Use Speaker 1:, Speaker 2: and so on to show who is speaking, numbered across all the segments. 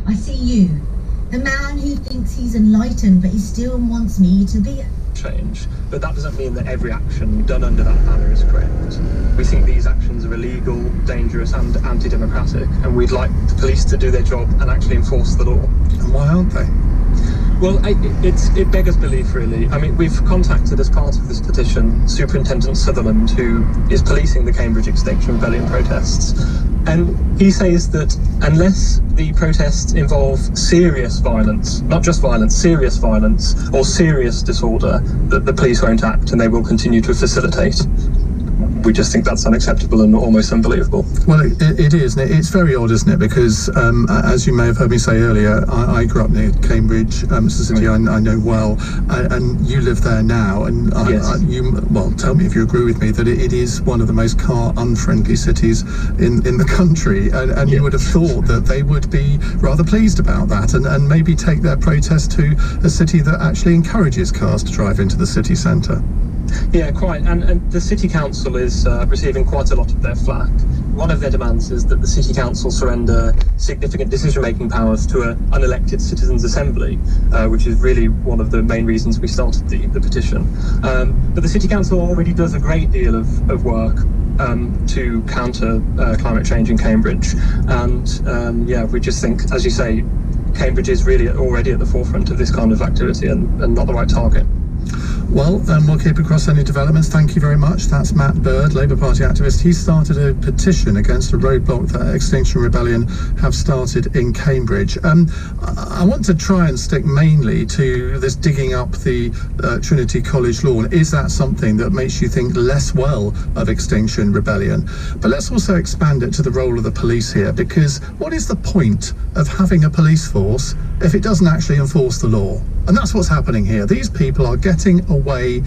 Speaker 1: I see you, the man who thinks he's enlightened, but he still wants me to be
Speaker 2: change. But that doesn't mean that every action done under that banner is correct. We think these actions are illegal, dangerous and anti-democratic, and we'd like the police to do their job and actually enforce the law.
Speaker 3: And why aren't they?
Speaker 2: Well, it beggars belief, really. I mean, we've contacted, as part of this petition, Superintendent Sutherland, who is policing the Cambridge Extinction Rebellion protests. And he says that unless the protests involve serious violence, not just violence, serious violence or serious disorder, that the police won't act and they will continue to facilitate. We just think that's unacceptable and almost unbelievable.
Speaker 3: Well, it is. It's very odd, isn't it? Because, as you may have heard me say earlier, I grew up near Cambridge. It's a city I know well, and you live there now. And
Speaker 2: yes.
Speaker 3: Well, tell me if you agree with me that it is one of the most car-unfriendly cities in the country. And you would have thought that they would be rather pleased about that and maybe take their protest to a city that actually encourages cars to drive into the city centre.
Speaker 2: Yeah, quite. And the City Council is receiving quite a lot of their flack. One of their demands is that the City Council surrender significant decision-making powers to an unelected Citizens' Assembly, which is really one of the main reasons we started the petition. But the City Council already does a great deal of work to counter climate change in Cambridge. And we just think, as you say, Cambridge is really already at the forefront of this kind of activity and not the right target.
Speaker 3: Well, we'll keep across any developments. Thank you very much. That's Matt Bird, Labour Party activist. He started a petition against a roadblock that Extinction Rebellion have started in Cambridge. I want to try and stick mainly to this digging up the Trinity College lawn. Is that something that makes you think less well of Extinction Rebellion? But let's also expand it to the role of the police here, because what is the point of having a police force if it doesn't actually enforce the law? And that's what's happening here. These people are getting away,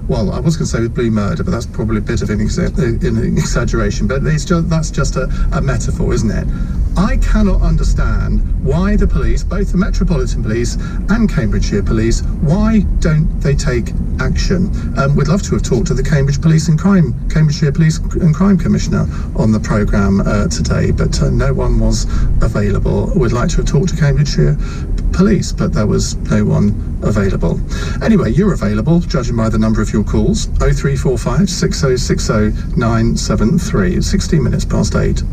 Speaker 3: well, I was going to say with blue murder, but that's probably a bit of an exaggeration, but that's just a metaphor, isn't it? I cannot understand why the police, both the Metropolitan Police and Cambridgeshire Police, why don't they take action? We'd love to have talked to the Cambridgeshire Police and Crime Commissioner on the programme today, but no one was available. We'd like to have talked to Cambridgeshire Police, but there was no one available. Anyway, you're available, judging by the number of your calls. 0345 6060 973. 16 minutes past 8.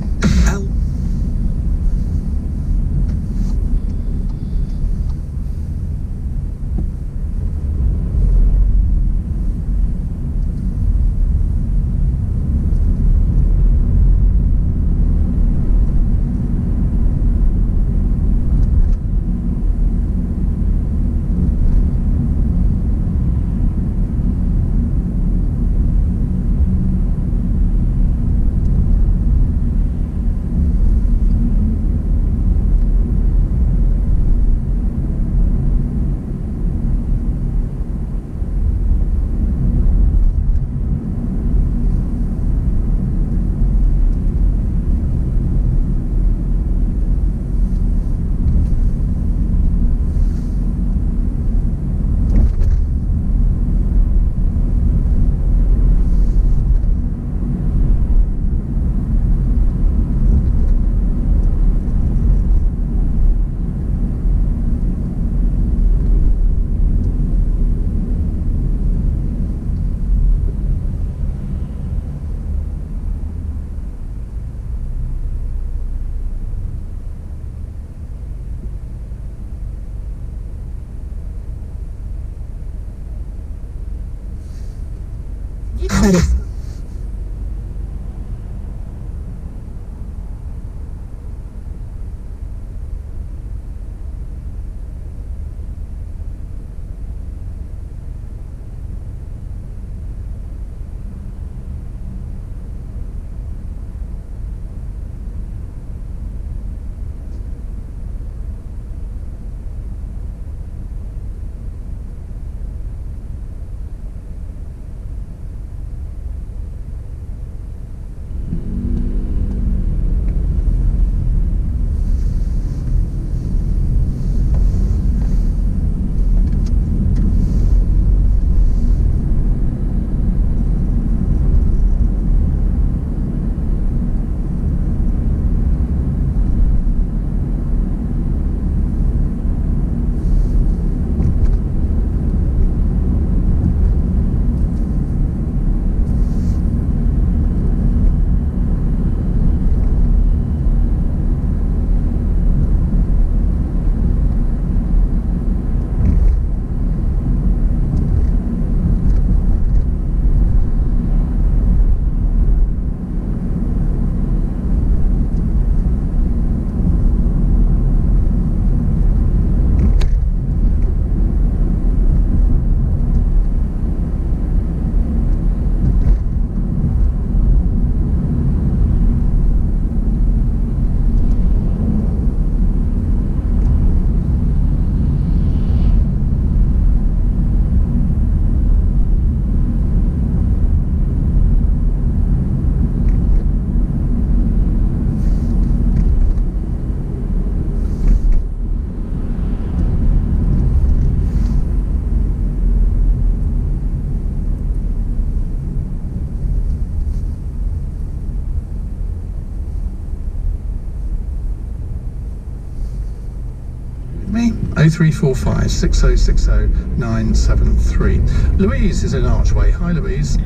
Speaker 3: 0345 6060 973. Louise is in Archway. Hi, Louise.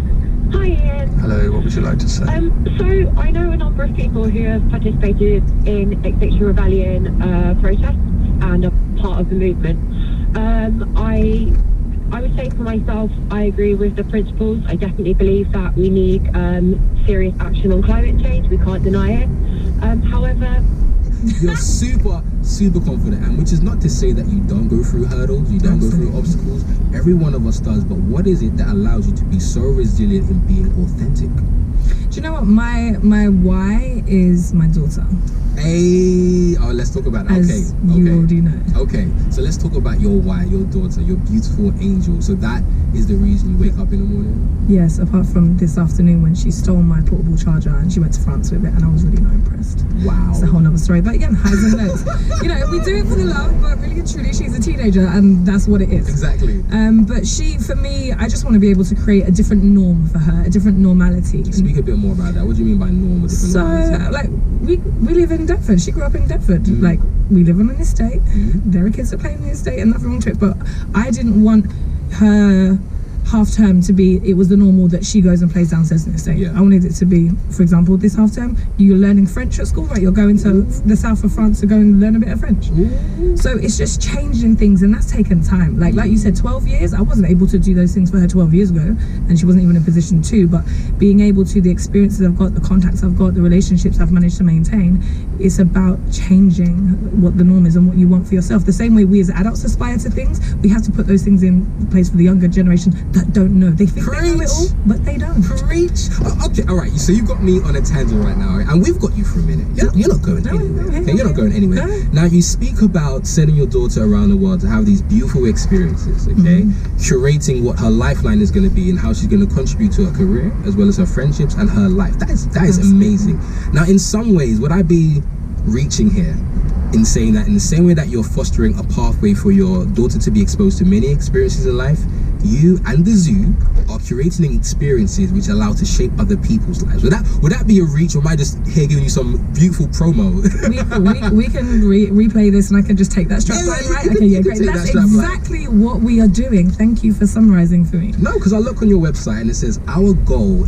Speaker 4: Hi, Ian.
Speaker 3: Hello, what would you like to say?
Speaker 4: So I know a number of people who have participated in Extinction Rebellion protests and are part of the movement. I would say for myself, I agree with the principles. I definitely believe that we need serious action on climate change. We can't deny it. However,
Speaker 5: you're super confident, and which is not to say that you don't go through hurdles, you don't go through obstacles. Every one of us does, but what is it that allows you to be so resilient in being authentic?
Speaker 6: Do you know what my why is? My daughter.
Speaker 5: Hey, let's talk about that.
Speaker 6: As you already know.
Speaker 5: Okay, so let's talk about your why, your daughter, your beautiful angel. So that is the reason you wake up in the morning?
Speaker 6: Yes, apart from this afternoon when she stole my portable charger and she went to France with it, and I was really not impressed.
Speaker 5: Wow.
Speaker 6: It's a whole nother story. But again, highs and lows. You know, we do it for the love, but really and truly, she's a teenager and that's what it is.
Speaker 5: Exactly.
Speaker 6: But for me, I just want to be able to create a different norm for her, a different normality.
Speaker 5: Speak a bit more about that. What do you mean by norm?
Speaker 6: Like, we live in Deptford. She grew up in Deptford. Like, we live on an estate. There are kids that play on the estate and nothing wrong to it. But I didn't want her half term to be, it was the normal that she goes and plays downstairs in the estate. I wanted it to be, for example, this half term, you're learning French at school, right? You're going to the south of France to go and learn a bit of French. So it's just changing things, and that's taken time. Like you said, 12 years, I wasn't able to do those things for her 12 years ago, and she wasn't even in a position to, but being able to, the experiences I've got, the contacts I've got, the relationships I've managed to maintain, it's about changing what the norm is and what you want for yourself. The same way we as adults aspire to things, we have to put those things in place for the younger generation that don't know. They think they know it all, but they don't.
Speaker 5: Preach. Okay, all right. So you've got me on a tangent right now, and we've got you for a minute. You're not going anywhere. Okay, you're not going anywhere. Now you speak about sending your daughter around the world to have these beautiful experiences. Okay, curating what her lifeline is going to be and how she's going to contribute to her career as well as her friendships and her life. That is amazing. Now, in some ways, would I be reaching here in saying that in the same way that you're fostering a pathway for your daughter to be exposed to many experiences in life, you and the zoo are curating experiences which allow to shape other people's lives? Would that be a reach, or am I just here giving you some beautiful promo?
Speaker 6: we can replay this, and I can just take that strap line, right? Okay, yeah, great. That's exactly what we are doing. Thank you for summarizing for me.
Speaker 5: No, because I look on your website and it says our goal